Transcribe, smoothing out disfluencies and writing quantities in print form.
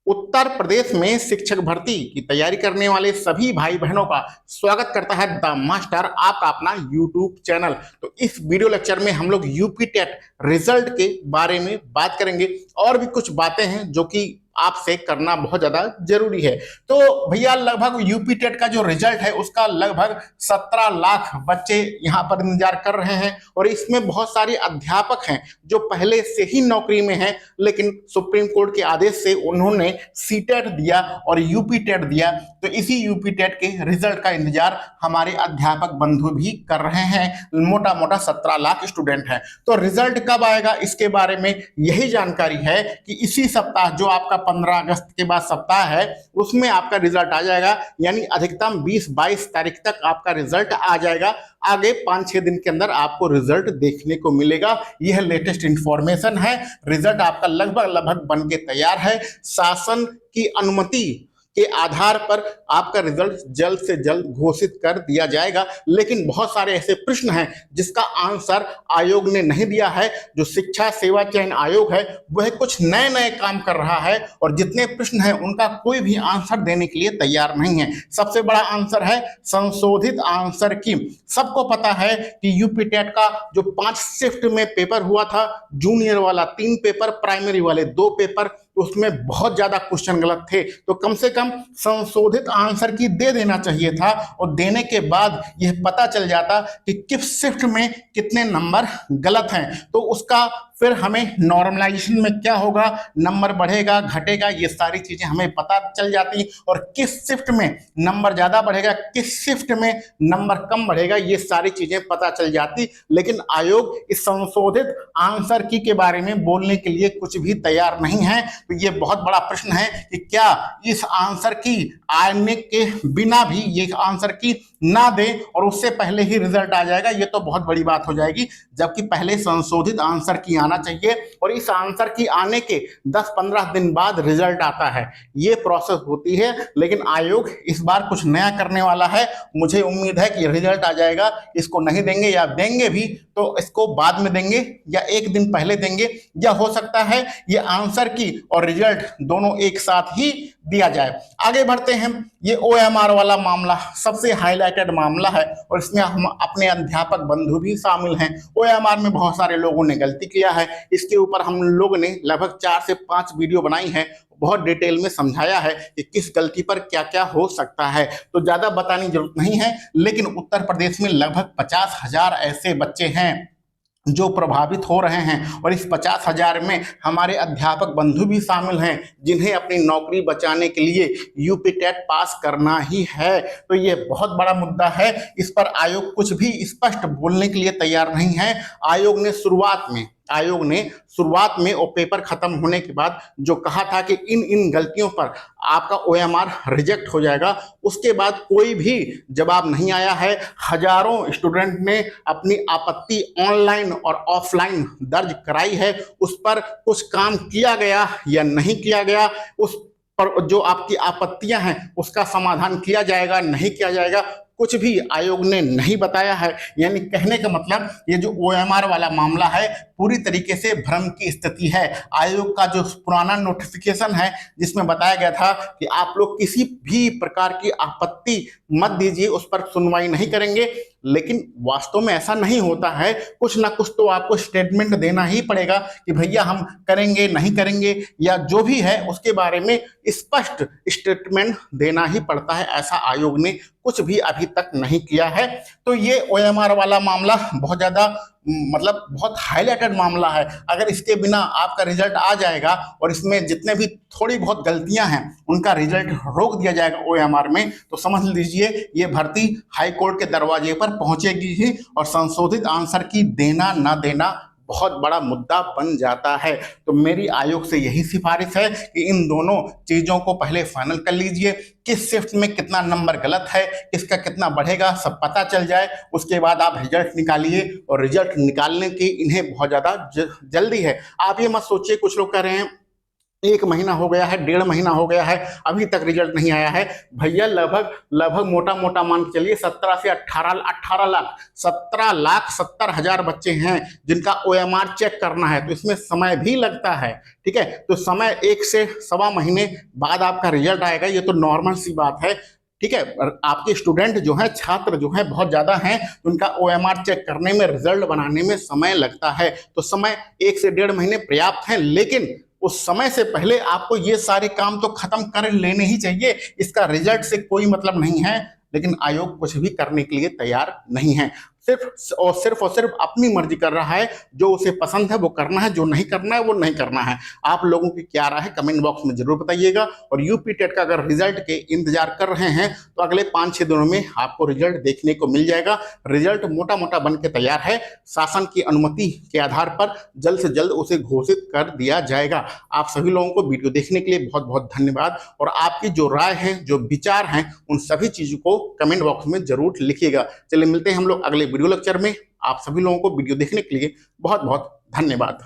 उत्तर प्रदेश में शिक्षक भर्ती की तैयारी करने वाले सभी भाई बहनों का स्वागत करता है द मास्टर, आपका अपना यूट्यूब चैनल। तो इस वीडियो लेक्चर में हम लोग यूपी टेट रिजल्ट के बारे में बात करेंगे और भी कुछ बातें हैं जो कि आपसे करना बहुत ज्यादा जरूरी है। तो भैया लगभग यूपी टेट का जो रिजल्ट है उसका लगभग 17 लाख बच्चे यहाँ पर इंतजार कर रहे हैं और इसमें बहुत सारे अध्यापक हैं जो पहले से ही नौकरी में हैं, लेकिन सुप्रीम कोर्ट के आदेश से उन्होंने सीटेट दिया और यूपी टेट दिया। तो इसी यूपी टेट के रिजल्ट का इंतजार हमारे अध्यापक बंधु भी कर रहे हैं। मोटा मोटा 17 लाख स्टूडेंट हैं। तो रिजल्ट कब आएगा इसके बारे में यही जानकारी है कि इसी सप्ताह जो आपका 15 अगस्त के बाद सप्ताह है उसमें आपका रिजल्ट आ जाएगा, यानी अधिकतम 20-22 तारीख तक आपका रिजल्ट आ जाएगा। आगे 5-6 दिन के अंदर आपको रिजल्ट देखने को मिलेगा। यह लेटेस्ट इंफॉर्मेशन है। रिजल्ट आपका लगभग बन के तैयार है। शासन की अनुमति के आधार पर आपका रिजल्ट जल्द से जल्द घोषित कर दिया जाएगा। लेकिन बहुत सारे ऐसे प्रश्न हैं जिसका आंसर आयोग ने नहीं दिया है। जो शिक्षा सेवा चयन आयोग है वह कुछ नए नए काम कर रहा है और जितने प्रश्न हैं उनका कोई भी आंसर देने के लिए तैयार नहीं है। सबसे बड़ा आंसर है संशोधित आंसर की। सबको पता है कि यूपी टेट का जो 5 शिफ्ट में पेपर हुआ था, जूनियर वाला 3 पेपर, प्राइमरी वाले 2 पेपर, उसमें बहुत ज्यादा क्वेश्चन गलत थे। तो कम से कम संशोधित आंसर की दे देना चाहिए था और देने के बाद यह पता चल जाता कि किस शिफ्ट में कितने नंबर गलत हैं। तो उसका फिर हमें नॉर्मलाइजेशन में क्या होगा, नंबर बढ़ेगा घटेगा, ये सारी चीजें हमें पता चल जाती और किस शिफ्ट में नंबर ज्यादा बढ़ेगा, किस शिफ्ट में नंबर कम बढ़ेगा, ये सारी चीजें पता चल जाती। लेकिन आयोग इस संशोधित आंसर की के बारे में बोलने के लिए कुछ भी तैयार नहीं है। तो ये बहुत बड़ा प्रश्न है कि क्या इस आंसर की आने के बिना भी ये आंसर की ना दे और उससे पहले ही रिजल्ट आ जाएगा, ये तो बहुत बड़ी बात हो जाएगी। जबकि पहले संशोधित आंसर की आना चाहिए और इस आंसर की आने के 10-15 दिन बाद रिजल्ट आता है। ये प्रोसेस होती है। लेकिन आयोग इस बार कुछ नया करने वाला है। मुझे उम्मीद है कि रिजल्ट आ जाएगा। इसको नहीं देंगे या देंगे भी तो इसको बाद में देंगे या एक दिन पहले देंगे, या हो सकता है ये आंसर की और रिजल्ट दोनों एक साथ ही दिया जाए। आगे बढ़ते हैं। ये ओएमआर वाला मामला सबसे हाईलाइटेड मामला है और इसमें हम अपने अध्यापक बंधु भी शामिल हैं। ओएमआर में बहुत सारे लोगों ने गलती किया है। इसके ऊपर हम लोगों ने लगभग 4 से 5 वीडियो बनाई है, बहुत डिटेल में समझाया है कि किस गलती पर क्या क्या हो सकता है। तो ज्यादा बताने की जरूरत नहीं है। लेकिन उत्तर प्रदेश में लगभग 50,000 ऐसे बच्चे हैं जो प्रभावित हो रहे हैं और इस 50,000 में हमारे अध्यापक बंधु भी शामिल हैं जिन्हें अपनी नौकरी बचाने के लिए यूपी टेट पास करना ही है। तो ये बहुत बड़ा मुद्दा है। इस पर आयोग कुछ भी स्पष्ट बोलने के लिए तैयार नहीं है। आयोग ने शुरुआत में वो पेपर खत्म होने के बाद जो कहा था कि इन गलतियों पर आपका ओएमआर रिजेक्ट हो जाएगा, उसके बाद कोई भी जवाब नहीं आया है। हजारों स्टूडेंट ने अपनी आपत्ति ऑनलाइन और ऑफलाइन दर्ज कराई है। उस पर कुछ काम किया गया या नहीं किया गया, उस पर जो आपकी आपत्तियां हैं उसका समाधान किया जाएगा नहीं किया जाएगा, कुछ भी आयोग ने नहीं बताया है। यानी कहने का मतलब ये जो ओएमआर वाला मामला है पूरी तरीके से भ्रम की स्थिति है। आयोग का जो पुराना नोटिफिकेशन है जिसमें बताया गया था कि आप लोग किसी भी प्रकार की आपत्ति मत दीजिए, उस पर सुनवाई नहीं करेंगे, लेकिन वास्तव में ऐसा नहीं होता है। कुछ ना कुछ तो आपको स्टेटमेंट देना ही पड़ेगा कि भैया हम करेंगे नहीं करेंगे, या जो भी है उसके बारे में स्पष्ट स्टेटमेंट देना ही पड़ता है। ऐसा आयोग ने कुछ भी अभी तक नहीं किया है। तो ये ओएमआर वाला मामला बहुत ज्यादा बहुत हाईलाइटेड मामला है। अगर इसके बिना आपका रिजल्ट आ जाएगा और इसमें जितने भी थोड़ी बहुत गलतियां हैं उनका रिजल्ट रोक दिया जाएगा ओएमआर में, तो समझ लीजिए ये भर्ती हाई कोर्ट के दरवाजे पर पहुंचेगी ही और संशोधित आंसर की देना ना देना बहुत बड़ा मुद्दा बन जाता है। तो मेरी आयोग से यही सिफारिश है कि इन दोनों चीजों को पहले फाइनल कर लीजिए। किस शिफ्ट में कितना नंबर गलत है, किसका कितना बढ़ेगा, सब पता चल जाए। उसके बाद आप रिजल्ट निकालिए और रिजल्ट निकालने की इन्हें बहुत ज्यादा जल्दी है। आप ये मत सोचिए, कुछ लोग कह रहे हैं 1 महीना हो गया है, 1.5 महीना हो गया है, अभी तक रिजल्ट नहीं आया है। भैया लगभग मोटा मोटा मान के चलिए 17 से 18 लाख 17,70,000 बच्चे हैं जिनका ओएमआर चेक करना है, तो इसमें समय भी लगता है। ठीक है, तो समय 1 से सवा महीने बाद आपका रिजल्ट आएगा, ये तो नॉर्मल सी बात है। ठीक है, आपके स्टूडेंट जो है, छात्र जो है बहुत ज्यादा हैं, तो उनका ओएमआर चेक करने में, रिजल्ट बनाने में समय लगता है। तो समय 1 से 1.5 महीने पर्याप्त है, लेकिन उस समय से पहले आपको ये सारे काम तो खत्म कर लेने ही चाहिए। इसका रिजल्ट से कोई मतलब नहीं है, लेकिन आयोग कुछ भी करने के लिए तैयार नहीं है। सिर्फ और सिर्फ अपनी मर्जी कर रहा है, जो उसे पसंद है वो करना है, जो नहीं करना है वो नहीं करना है। आप लोगों की क्या राय है कमेंट बॉक्स में जरूर बताइएगा। और यूपी टेट का अगर रिजल्ट के इंतजार कर रहे हैं तो अगले 5-6 दिनों में आपको रिजल्ट देखने को मिल जाएगा। रिजल्ट मोटा मोटा बन के तैयार है, शासन की अनुमति के आधार पर जल्द से जल्द उसे घोषित कर दिया जाएगा। आप सभी लोगों को वीडियो देखने के लिए बहुत बहुत धन्यवाद, और आपकी जो राय है, जो विचार हैं, उन सभी चीजों को कमेंट बॉक्स में जरूर लिखिएगा। चलिए मिलते हैं हम लोग अगले वीडियो लेक्चर में। आप सभी लोगों को वीडियो देखने के लिए बहुत बहुत धन्यवाद।